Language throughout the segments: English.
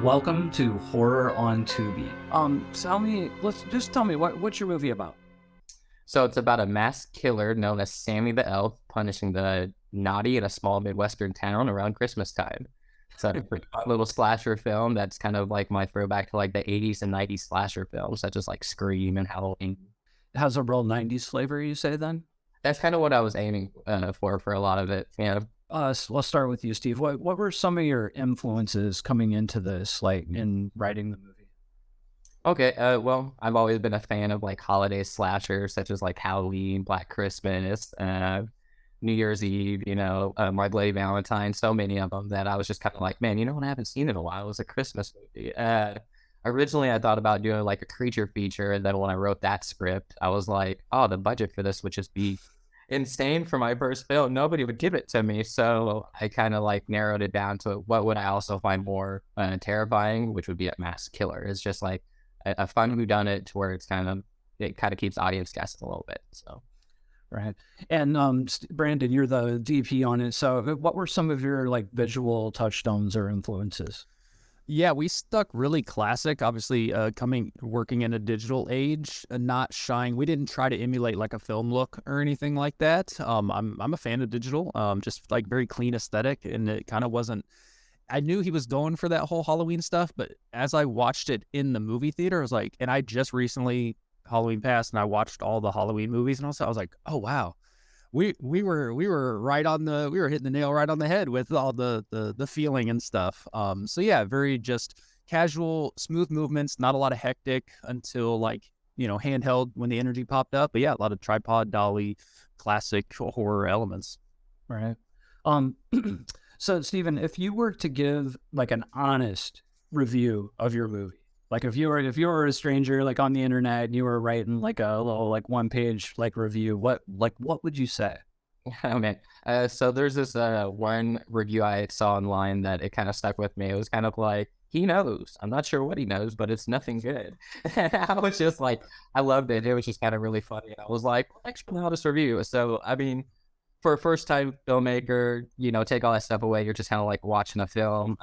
Welcome to Horror on Tubi. Tell me what's your movie about? So it's about a mass killer known as Sammy the Elf punishing the naughty in a small Midwestern town around Christmas time. So it's a pretty fun little slasher film that's kind of like my throwback to like the 80s and 90s slasher films, such as like Scream and Halloween. It has a real '90s flavor, you say then? That's kind of what I was aiming for a lot of it. Yeah. Let's start with you, Steve. What were some of your influences coming into this, like in writing the movie? Okay. Well, I've always been a fan of like holiday slashers, such as like Halloween, Black Christmas, New Year's Eve, My Bloody Valentine, so many of them that I was just kind of like, man, you know what I haven't seen in a while? It was a Christmas movie. Originally, I thought about doing like a creature feature. And then when I wrote that script, I was like, oh, the budget for this would just be insane for my first film. Nobody would give it to me. So I kind of like narrowed it down to what would I also find more terrifying, which would be a mass killer. It's just like a fun whodunit to where it kind of keeps the audience guessing a little bit. So. Right. And Brandon, you're the DP on it. So what were some of your like visual touchstones or influences? Yeah, we stuck really classic. Obviously, working in a digital age, not shying. We didn't try to emulate like a film look or anything like that. I'm a fan of digital. Just like very clean aesthetic, and it kind of wasn't. I knew he was going for that whole Halloween stuff, but as I watched it in the movie theater, I was like, and I just recently Halloween passed, and I watched all the Halloween movies, and also I was like, oh wow. We were hitting the nail right on the head with all the feeling and stuff. So yeah, very just casual, smooth movements, not a lot of hectic until like, handheld when the energy popped up. But yeah, a lot of tripod, dolly, classic horror elements. Right. So Stephen, if you were to give like an honest review of your movie, like if you were a stranger like on the internet and you were writing like a little like 1-page like review, what would you say? Oh man. So there's this one review I saw online that it kind of stuck with me. It was kind of like, he knows. I'm not sure what he knows, but it's nothing good. I was just like, I loved it. It was just kind of really funny. And I was like, well, thanks for the honest review. So I mean, for a first time filmmaker, take all that stuff away. You're just kind of like watching a film.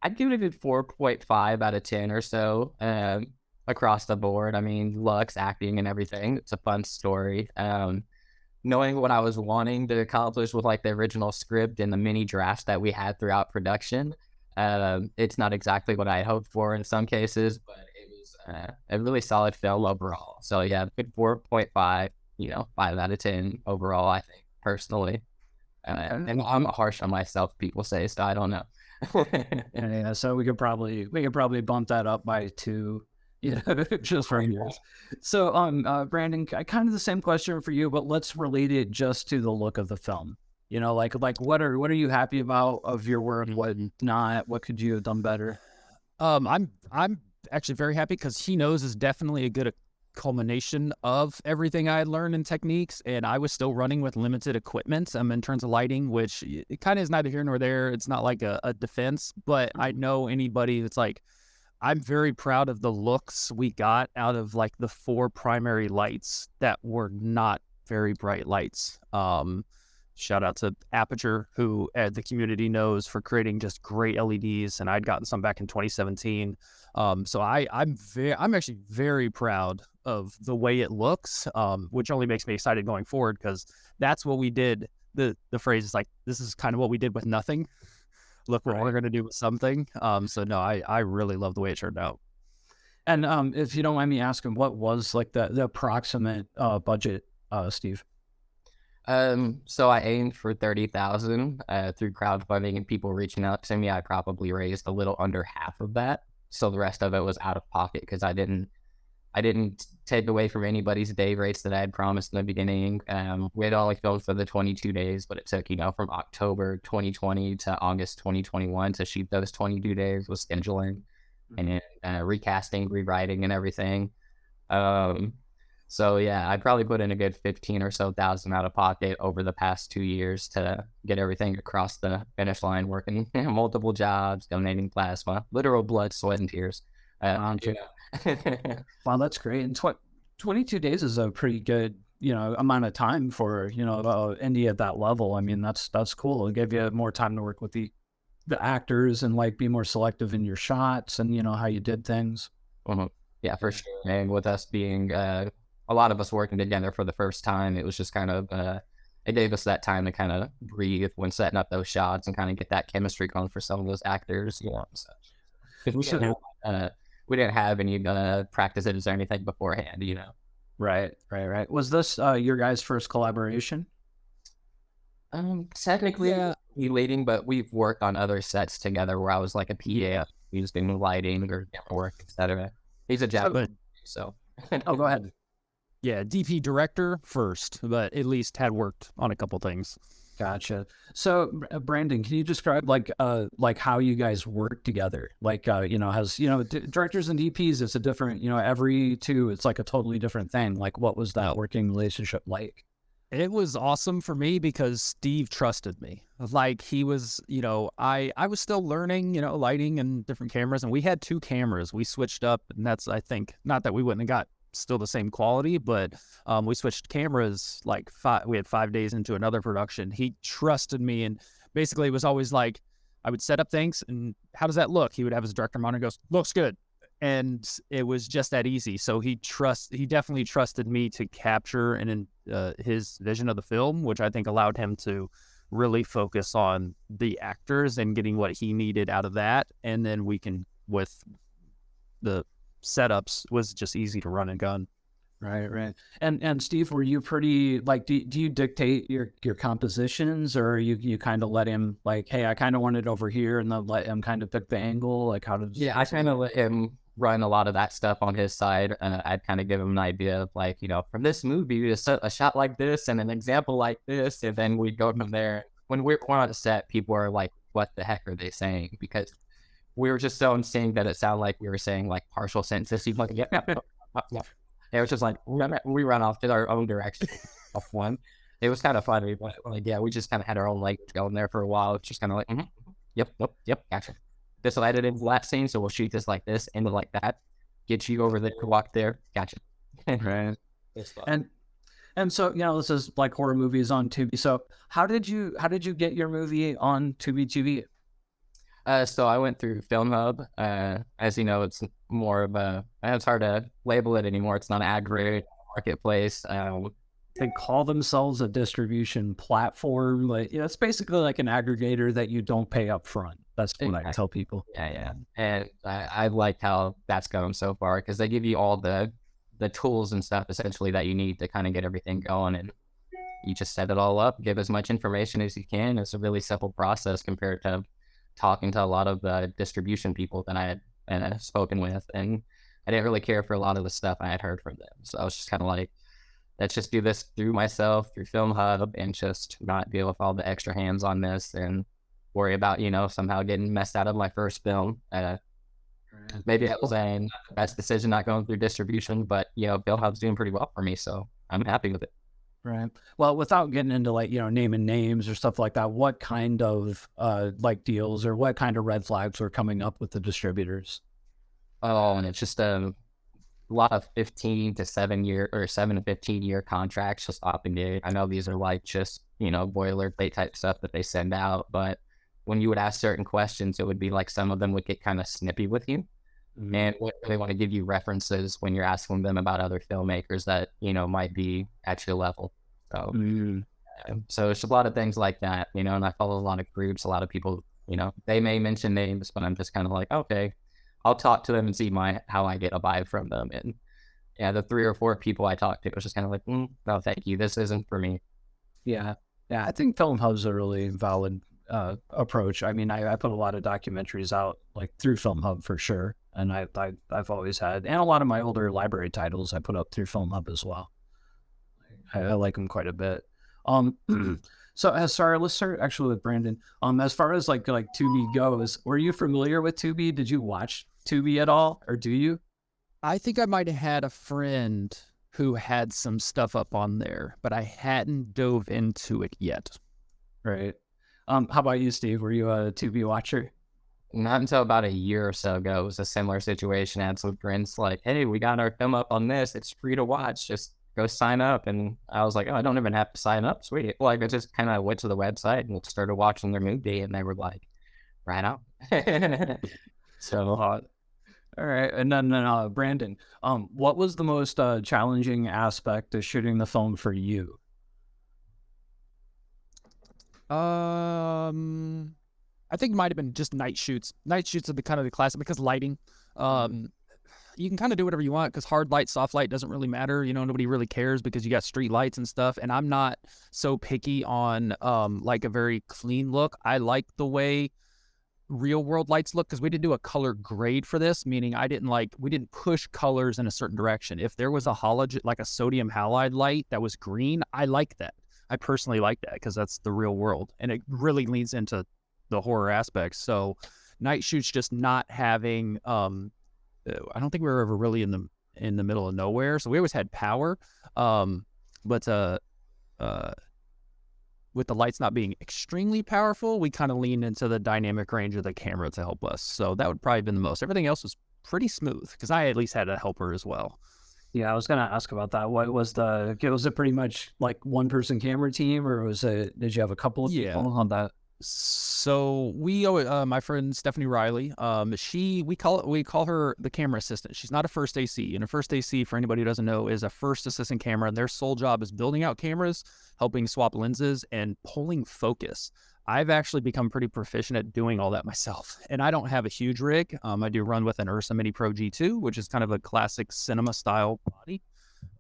I'd give it a 4.5 out of 10 or so across the board. I mean, looks, acting, and everything. It's a fun story. Knowing what I was wanting to accomplish with like the original script and the mini drafts that we had throughout production, it's not exactly what I had hoped for in some cases, but it was a really solid film overall. So yeah, good 4.5, 5 out of 10 overall, I think, personally. And I'm harsh on myself, people say, so I don't know. Yeah, so we could probably bump that up by 2, just for years. So, Brandon, kind of the same question for you, but let's relate it just to the look of the film. Like what are you happy about of your work? What not? What could you have done better? I'm actually very happy because He Knows is definitely a good culmination of everything I had learned in techniques, and I was still running with limited equipment in terms of lighting, which it kind of is neither here nor there. It's not like a defense, but I know anybody that's like, I'm very proud of the looks we got out of like the 4 primary lights that were not very bright lights. Shout out to Aperture, who the community knows for creating just great LEDs, and I'd gotten some back in 2017. So I'm actually very proud of the way it looks, which only makes me excited going forward because that's what we did. The phrase is like, this is kind of what we did with nothing. Look, we're all going to do with something. So no, I really love the way it turned out. And if you don't mind me asking, what was like the approximate budget, Steve? So I aimed for 30,000 through crowdfunding and people reaching out to me. I probably raised a little under half of that. So the rest of it was out of pocket because I didn't take away from anybody's day rates that I had promised in the beginning. We had only filmed for the 22 days, but it took, from October 2020 to August 2021 to shoot those 22 days with scheduling and recasting, rewriting, and everything. So yeah, I probably put in a good 15 or so thousand out of pocket over the past 2 years to get everything across the finish line, working multiple jobs, donating plasma, literal blood, sweat, and tears. Wow, that's great. And 22 days is a pretty good, amount of time for, indie at that level. I mean, that's cool. It gave you more time to work with the the actors and like be more selective in your shots and, you know, how you did things? Mhm. Yeah, for sure. And with us being a lot of us working together for the first time, it was just kind of it gave us that time to kind of breathe when setting up those shots and kind of get that chemistry going for some of those actors, you know. So, because we didn't have any practices or anything beforehand, you know. Right. Was this your guys' first collaboration? Technically, Yeah. leading, but we've worked on other sets together where I was like a PA, used in lighting or camera work, etc. He's a Japanese, But so. Oh, go ahead. yeah, DP director first, but at least had worked on a couple things. Gotcha. So, Brandon, can you describe like how you guys work together? Like, you know, has, you know, directors and DPs, it's a different, you know, every two, it's like a totally different thing. Like, what was that working relationship like? It was awesome for me because Steve trusted me. Like he was, you know, I was still learning, you know, lighting and different cameras, and we had 2 cameras. We switched up, and that's, I think, not that we wouldn't have got still the same quality, but we switched cameras like we had 5 days into another production. He trusted me, and basically it was always like I would set up things, and how does that look? He would have his director monitor, goes, looks good. And it was just that easy. So he definitely trusted me to capture and his vision of the film, which I think allowed him to really focus on the actors and getting what he needed out of that. And then we can, with the setups, was just easy to run and gun. Right. And Steve, were you pretty like, do you dictate your compositions, or you kind of let him like, hey, I kind of want it over here, and then let him kind of pick the angle? Like, how does? Yeah, I kind of let him run a lot of that stuff on his side. I'd kind of give him an idea of like, you know, from this movie, a shot like this and an example like this, and then we'd go from there. When we're on a set, people are like, what the heck are they saying? Because we were just so in sync that it sounded like we were saying like partial sentences. He's like, yeah. It was just like, we run off to our own direction off one. It was kind of funny, but like, yeah, we just kind of had our own language going there for a while. It's just kind of like, yep, gotcha. This will edit into that scene, so we'll shoot this like this, end it like that. Get you over the walk there, gotcha. Right. And so, you know, this is like horror movies on Tubi. So how did you get your movie on Tubi TV? So I went through FilmHUB. As you know, it's more of it's hard to label it anymore. It's not an ad-rated marketplace. They call themselves a distribution platform, but you know, it's basically like an aggregator that you don't pay up front. That's what I tell people. Yeah. And I like how that's going so far, because they give you all the tools and stuff essentially that you need to kind of get everything going, and you just set it all up, give as much information as you can. It's a really simple process compared to talking to a lot of the distribution people that I had spoken with, and I didn't really care for a lot of the stuff I had heard from them. So I was just kind of like, let's just do this through myself, through FilmHUB, and just not deal with all the extra hands on this and worry about, you know, somehow getting messed out of my first film. Maybe it was the best decision not going through distribution, but, you know, FilmHUB's doing pretty well for me, so I'm happy with it. Right. Well, without getting into like, you know, naming names or stuff like that, what kind of like deals or what kind of red flags were coming up with the distributors? Oh, and it's just a lot of 15 to 7 year or 7 to 15 year contracts just opting in. I know these are like just, you know, boilerplate type stuff that they send out, but when you would ask certain questions, it would be like some of them would get kind of snippy with you. Mm-hmm. And they want to give you references when you're asking them about other filmmakers that, you know, might be at your level. So, so it's a lot of things like that, you know, and I follow a lot of groups, a lot of people, you know, they may mention names, but I'm just kind of like, okay, I'll talk to them and see how I get a vibe from them. And yeah, the 3 or 4 people I talked to, it was just kind of like, no, thank you. This isn't for me. Yeah. I think FilmHUB's a really valid approach. I mean, I put a lot of documentaries out like through FilmHUB for sure. And I've always had, and a lot of my older library titles I put up through FilmHUB as well. I like them quite a bit. So sorry, let's start actually with Brandon. As far as like Tubi goes, were you familiar with Tubi? Did you watch Tubi at all, or do you? I think I might have had a friend who had some stuff up on there, but I hadn't dove into it yet. Right. How about you, Steve? Were you a Tubi watcher? Not until about a year or so ago. It was a similar situation. I had some friends like, hey, we got our film up on this. It's free to watch. Just go sign up. And I was like, oh, I don't even have to sign up. Sweet. Like, I just kind of went to the website and started watching their movie, and they were like, right on. So All right, and then Brandon, what was the most challenging aspect of shooting the film for you? I think it might have been just night shoots. Night shoots are the kind of the classic because lighting. You can kind of do whatever you want because hard light, soft light doesn't really matter. You know, nobody really cares because you got street lights and stuff. And I'm not so picky on like a very clean look. I like the way real world lights look because we didn't do a color grade for this, meaning we didn't push colors in a certain direction. If there was a halogen, like a sodium halide light that was green, I like that. I personally like that because that's the real world and it really leans into the horror aspects. So night shoots just not having I don't think we were ever really in the middle of nowhere, so we always had power, but with the lights not being extremely powerful, we kind of leaned into the dynamic range of the camera to help us. So that would probably have been the most. Everything else was pretty smooth because I at least had a helper as well. Yeah, I was gonna ask about that. What was it pretty much like one person camera team, or did you have a couple of people on that? So we my friend Stephanie Riley, we call her the camera assistant. She's not a first AC, and a first AC, for anybody who doesn't know, is a first assistant camera, and their sole job is building out cameras, helping swap lenses, and pulling focus. I've actually become pretty proficient at doing all that myself, and I don't have a huge rig. I do run with an Ursa Mini Pro G2, which is kind of a classic cinema style body,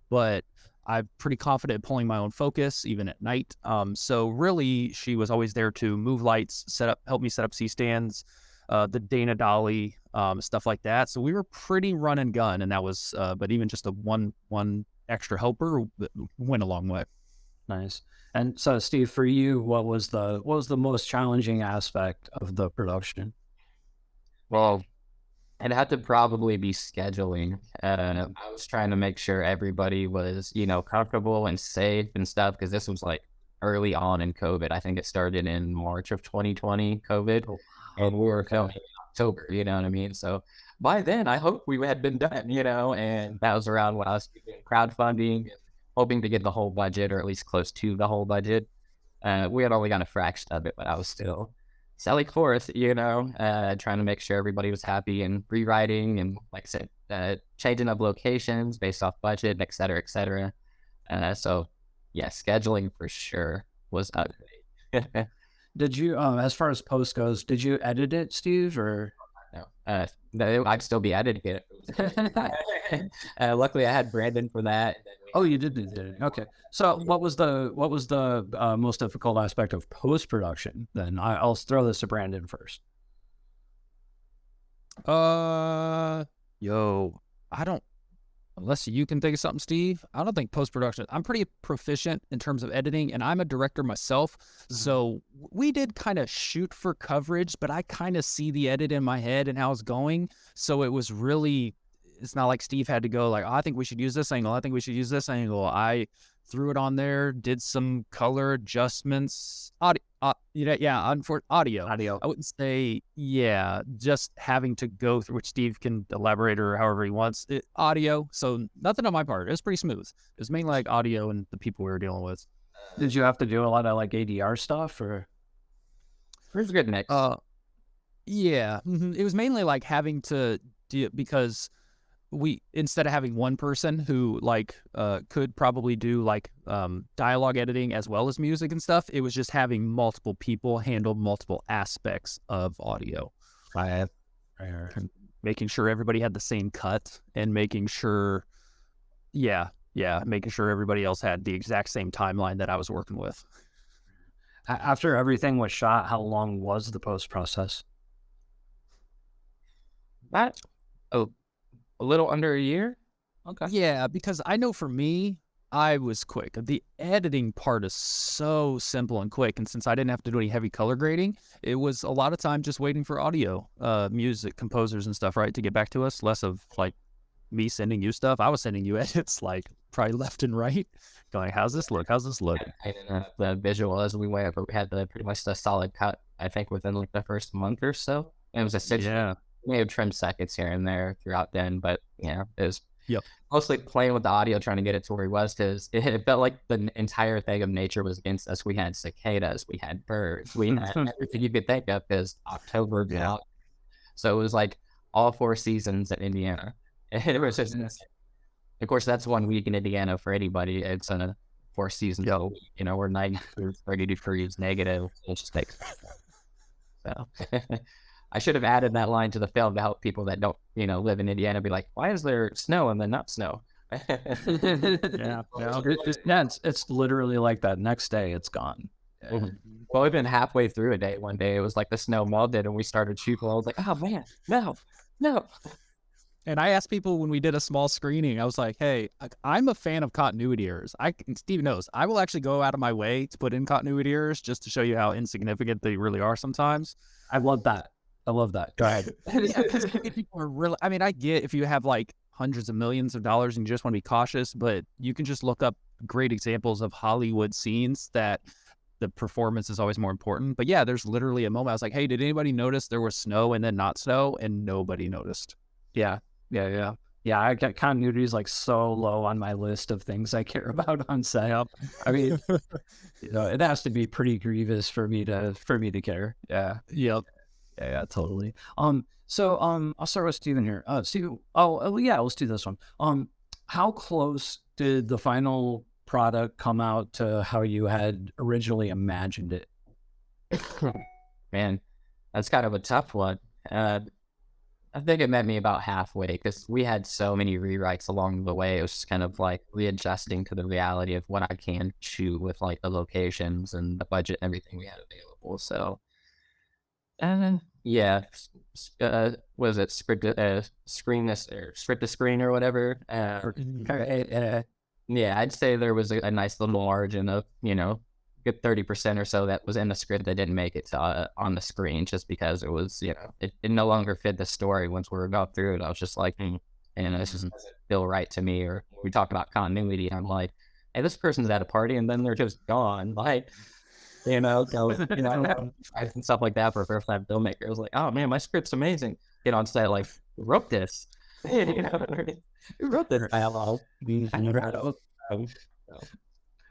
but I'm pretty confident at pulling my own focus, even at night. So really, she was always there to move lights, help me set up C-stands, the Dana Dolly, stuff like that. So we were pretty run and gun, and that was, but even just a one extra helper went a long way. Nice. And so, Steve, for you, what was the most challenging aspect of the production? well, it had to probably be scheduling. I was trying to make sure everybody was, comfortable and safe and stuff because this was like early on in COVID. I think it started in March of 2020, COVID, and we were filming in October, you know what I mean? So by then, I hope we had been done, and that was around when I was doing crowdfunding and hoping to get the whole budget or at least close to the whole budget. We had only got a fraction of it, but I was still selling forth, trying to make sure everybody was happy and rewriting and, like I said, changing up locations based off budget, et cetera, et cetera. So, yeah, scheduling for sure was ugly. Did you, as far as post goes, did you edit it, Steve, or? No, I'd still be editing it. Luckily, I had Brandon for that. Oh, you did it. Okay. So what was the most difficult aspect of post-production then? I'll throw this to Brandon first. Unless you can think of something, Steve, I don't think post-production, I'm pretty proficient in terms of editing, and I'm a director myself. So we did kind of shoot for coverage, but I kind of see the edit in my head and how it's going. So it's not like Steve had to go like, oh, I think we should use this angle. I think we should use this angle. I threw it on there, did some color adjustments, audio. I wouldn't say, just having to go through, which Steve can elaborate or however he wants, audio. So nothing on my part. It was pretty smooth. It was mainly like audio and the people we were dealing with. Did you have to do a lot of like ADR stuff or? It was a good mix. Yeah. It was mainly like having to do because instead of having one person who could probably do dialogue editing as well as music and stuff, it was just having multiple people handle multiple aspects of audio. Making sure everybody had the same cut and making sure everybody else had the exact same timeline that I was working with. After everything was shot, how long was the post process? A little under a year. Okay. Yeah, because I know for me, I was quick. The editing part is so simple and quick, and since I didn't have to do any heavy color grading, it was a lot of time just waiting for audio, music composers and stuff, right, to get back to us. Less of me sending you stuff. I was sending you edits probably left and right, going, "How's this look? How's this look?" I didn't have the visual as we went, but we had pretty much the solid cut. I think within the first month or so, and it was a 6. We may have trimmed seconds here and there throughout then, but it was Yep. mostly playing with the audio, trying to get it to where he was, because it felt like the entire thing of nature was against us. We had cicadas, we had birds, we had everything you could think of, because October was out. So it was like all 4 seasons in Indiana. And it was just, of course, that's 1 week in Indiana for anybody. It's 4 seasons. Yep. You know, we're 90 to 30 degrees negative. It's just like, so I should have added that line to the film to help people that don't, you know, live in Indiana be like, why is there snow and then not snow? Yeah, it's literally like that. Next day, it's gone. Mhm. Well, we've been halfway through a day. One day it was like the snow melted and we started shooting. I was like, oh man, no. And I asked people when we did a small screening, I was like, hey, I'm a fan of continuity errors. Steve knows, I will actually go out of my way to put in continuity errors just to show you how insignificant they really are sometimes. I love that. Go ahead. People are really, I mean, I get if you have like hundreds of millions of dollars and you just want to be cautious, but you can just look up great examples of Hollywood scenes that the performance is always more important. But yeah, there's literally a moment I was like, hey, did anybody notice there was snow and then not snow? And nobody noticed. Yeah. I got continuity is like so low on my list of things I care about on set. I mean, you know, it has to be pretty grievous for me to care. Yeah. Yep. Yeah, totally. So I'll start with Steven here. Steve, yeah, let's do this one. How close did the final product come out to how you had originally imagined it? Man, that's kind of a tough one. I think it met me about halfway, because we had so many rewrites along the way. It was just kind of like readjusting to the reality of what I can shoot with like the locations and the budget and everything we had available. So, and then yeah, was it script to screen or whatever? Yeah, I'd say there was a nice little margin of, you know, good 30% or so that was in the script that didn't make it to, on the screen, just because it was, you know, it no longer fit the story. Once we were about through it, I was just like, and this doesn't feel right to me. Or we talk about continuity, I'm like, hey, this person's at a party and then they're just gone. Like, you know, and stuff like that for a first-time filmmaker. I was like, oh man, my script's amazing. Get on set, like, who wrote this? You know, who wrote this dialogue?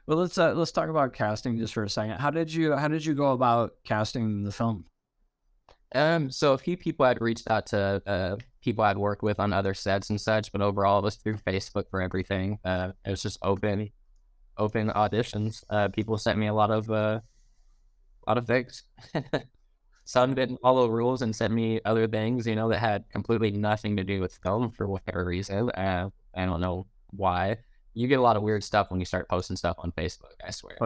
Well, let's talk about casting just for a second. How did you go about casting the film? So a few people had reached out to people I'd worked with on other sets and such, but overall it was through Facebook for everything. It was just open auditions. People sent me a lot of things. Some didn't follow rules and sent me other things, you know, that had completely nothing to do with film for whatever reason. I don't know why. You get a lot of weird stuff when you start posting stuff on Facebook, I swear. Oh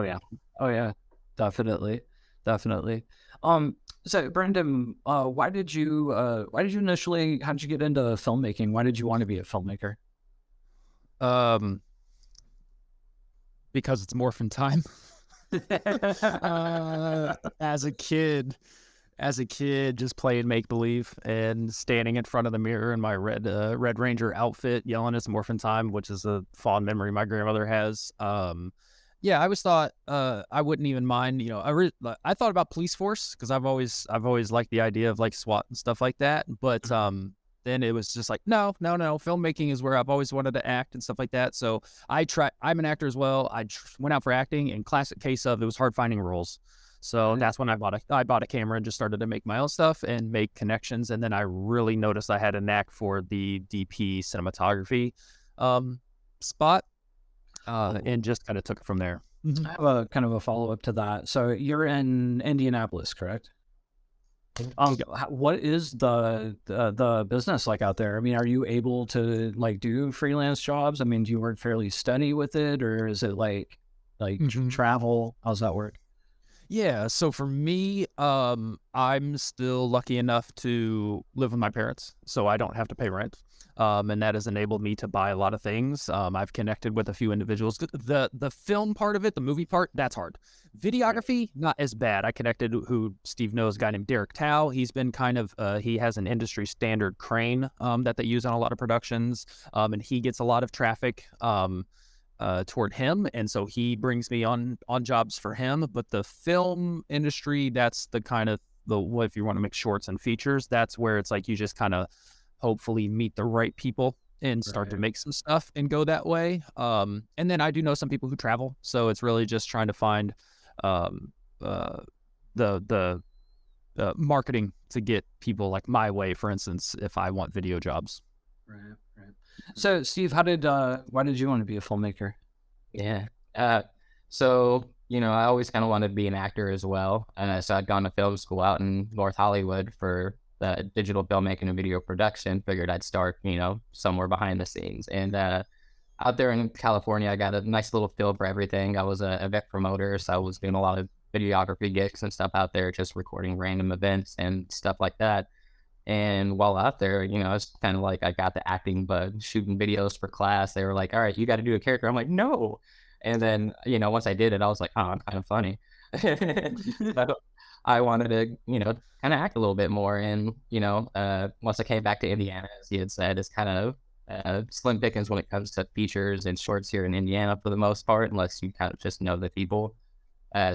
yeah, definitely. So Brendan, how did you get into filmmaking? Why did you want to be a filmmaker? Because it's morphin time. As a kid, just playing make believe and standing in front of the mirror in my Red Ranger outfit, yelling "It's morphin time," which is a fond memory my grandmother has. Yeah, I always thought I wouldn't even mind. You know, I thought about police force because I've always liked the idea of like SWAT and stuff like that. But then it was just like no. Filmmaking is where I've always wanted to act and stuff like that. So I'm an actor as well. I went out for acting, and classic case of it was hard finding roles. So that's when I bought a camera and just started to make my own stuff and make connections. And then I really noticed I had a knack for the DP cinematography spot, and just kind of took it from there. I have a kind of a follow up to that. So you're in Indianapolis, correct? What is the business like out there? I mean, are you able to like do freelance jobs? I mean, do you work fairly steady with it, or is it like travel? How's that work? Yeah, so for me, I'm still lucky enough to live with my parents, so I don't have to pay rent. And that has enabled me to buy a lot of things. I've connected with a few individuals. The film part of it, the movie part, that's hard. Videography, not as bad. I connected, who Steve knows, a guy named Derek Tao. He's been kind of, he has an industry standard crane that they use on a lot of productions, and he gets a lot of traffic toward him, and so he brings me on jobs for him. But the film industry, that's the kind of if you want to make shorts and features, that's where it's like you just kind of hopefully meet the right people and start to make some stuff and go that way. And then I do know some people who travel, so it's really just trying to find the marketing to get people like my way, for instance, if I want video jobs. Right. So Steve, why did you want to be a filmmaker? Yeah. So, I always kind of wanted to be an actor as well. So I'd gone to film school out in North Hollywood for digital filmmaking and video production. Figured I'd start, somewhere behind the scenes. And out there in California, I got a nice little feel for everything. I was a event promoter, so I was doing a lot of videography gigs and stuff out there, just recording random events and stuff like that. And while out there, it's kind of like I got the acting bug, shooting videos for class. They were like, all right, you got to do a character. I'm like, no. And then, once I did it, I was like, oh, I'm kind of funny. So I wanted to, kind of act a little bit more. And, once I came back to Indiana, as he had said, it's kind of slim pickings when it comes to features and shorts here in Indiana for the most part, unless you kind of just know the people.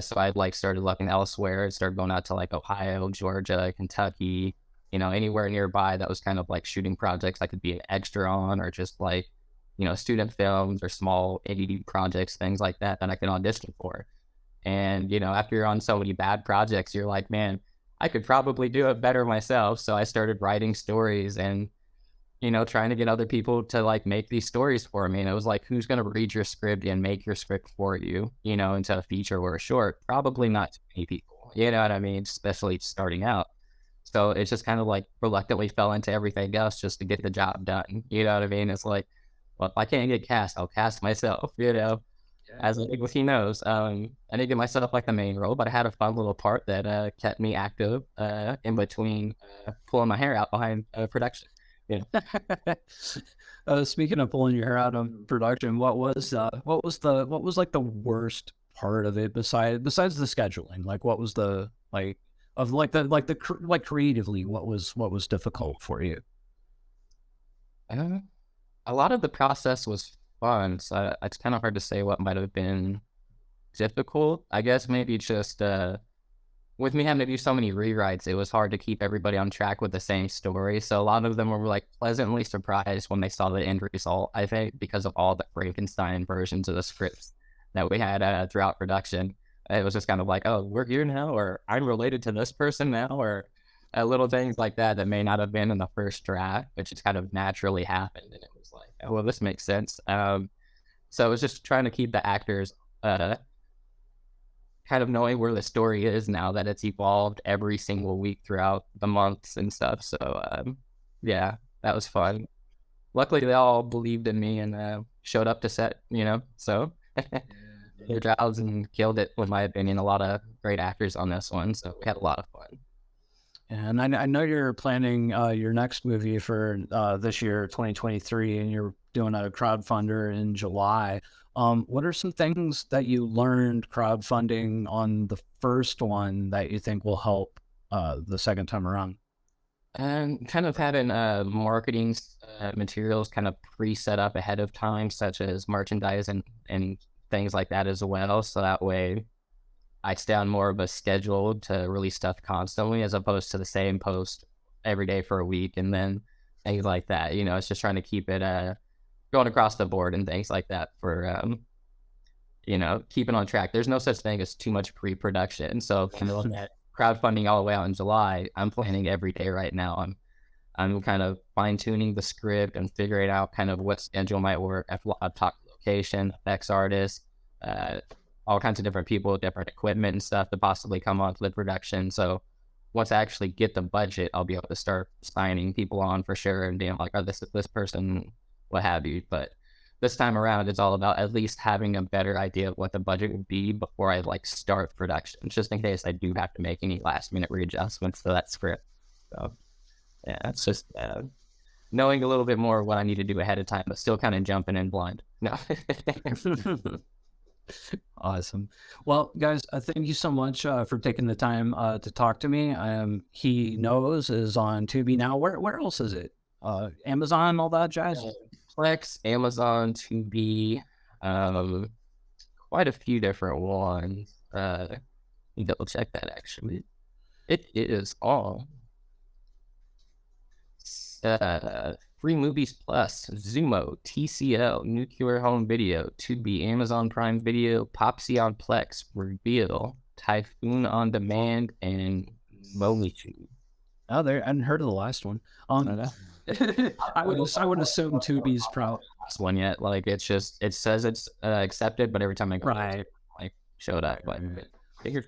So I started looking elsewhere, started going out to Ohio, Georgia, Kentucky, anywhere nearby that was kind of shooting projects I could be an extra on, or just student films or small ADD projects, things like that I could audition for. And, after you're on so many bad projects, you're like, man, I could probably do it better myself. So I started writing stories and, trying to get other people to make these stories for me. And it was like, who's going to read your script and make your script for you, into a feature or a short? Probably not too many people, you know what I mean? Especially starting out. So it just kind of reluctantly fell into everything else just to get the job done. You know what I mean? It's like, well, if I can't get cast, I'll cast myself, as I think he knows. I didn't get myself the main role, but I had a fun little part that kept me active in between pulling my hair out behind production. Speaking of pulling your hair out on production, what was the worst part of it besides the scheduling? What was the creatively, what was difficult for you? A lot of the process was fun, so it's kind of hard to say what might have been difficult. I guess maybe just with me having to do so many rewrites, it was hard to keep everybody on track with the same story. So a lot of them were pleasantly surprised when they saw the end result, I think, because of all the Frankenstein versions of the scripts that we had throughout production. It was just kind of oh, we're here now, or I'm related to this person now, or little things like that may not have been in the first draft, which just kind of naturally happened. And it was oh, well, this makes sense. So it was just trying to keep the actors kind of knowing where the story is now that it's evolved every single week throughout the months and stuff. So, yeah, that was fun. Luckily, they all believed in me and showed up to set, so their jobs and killed it, in my opinion. A lot of great actors on this one, so we had a lot of fun. And I know you're planning your next movie for this year, 2023, and you're doing a crowdfunder in July. What are some things that you learned crowdfunding on the first one that you think will help the second time around? And kind of having marketing materials kind of pre-set up ahead of time, such as merchandise and things like that as well. So that way I stay on more of a schedule to release stuff constantly, as opposed to the same post every day for a week and then things like that. It's just trying to keep it going across the board and things like that for, keeping on track. There's no such thing as too much pre-production. So kind of looking at crowdfunding all the way out in July, I'm planning every day right now. I'm kind of fine-tuning the script and figuring out kind of what schedule might work. I've talked to location, effects artists, all kinds of different people, different equipment and stuff to possibly come onto the production. So once I actually get the budget, I'll be able to start signing people on for sure and being like, oh, this person, what have you. But this time around, it's all about at least having a better idea of what the budget would be before I start production, just in case I do have to make any last minute readjustments to that script. So yeah, it's just knowing a little bit more what I need to do ahead of time, but still kind of jumping in blind. No. Awesome. Well, guys, thank you so much for taking the time to talk to me. He Knows is on Tubi now. Where else is it? Amazon, all that jazz? Plex, Amazon, Tubi, quite a few different ones. Double check that actually. It is on Free Movies Plus, Zumo, TCL, Nuclear Home Video, Tubi, Amazon Prime Video, Popsy on Plex, Reveal, Typhoon on Demand, and Momichu. Oh, there. I hadn't heard of the last one. I would assume Tubi's probably Last one yet? Like it says it's accepted, but every time I go, right. like showed up. Like,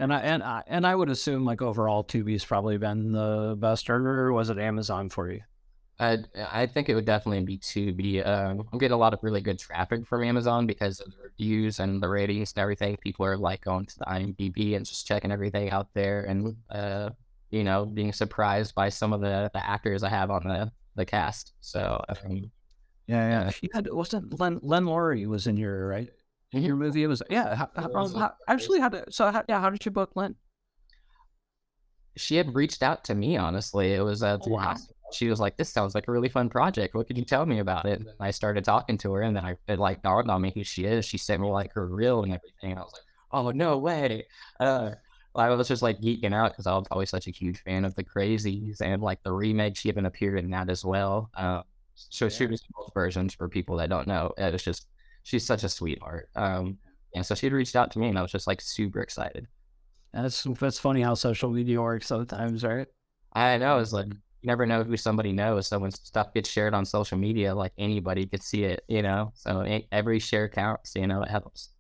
And I would assume like overall Tubi's probably been the best earner. Or was it Amazon for you? I think it would definitely be Tubi. I'm getting a lot of really good traffic from Amazon because of the reviews and the ratings and everything. People are like going to the IMDb and just checking everything out there, and being surprised by some of the actors I have on the cast. So Yeah. Wasn't Len Laurie was in your right? In your movie, it was how did you book Len? She had reached out to me, honestly. It was Wow. she was like, "This sounds like a really fun project. What could you tell me about it?" And then I started talking to her, and then it like dawned on me who she is. She sent me like her reel and everything, and I was like, "Oh no way!" I was just like geeking out because I was always such a huge fan of the Crazies and like the remake. She even appeared in that as well. So she was in both versions for people that don't know. It was just she's such a sweetheart. And so she had reached out to me, and I was just like super excited. That's funny how social media works sometimes, right? I know, it's like you never know who somebody knows. So when stuff gets shared on social media, like anybody could see it, So every share counts, it helps.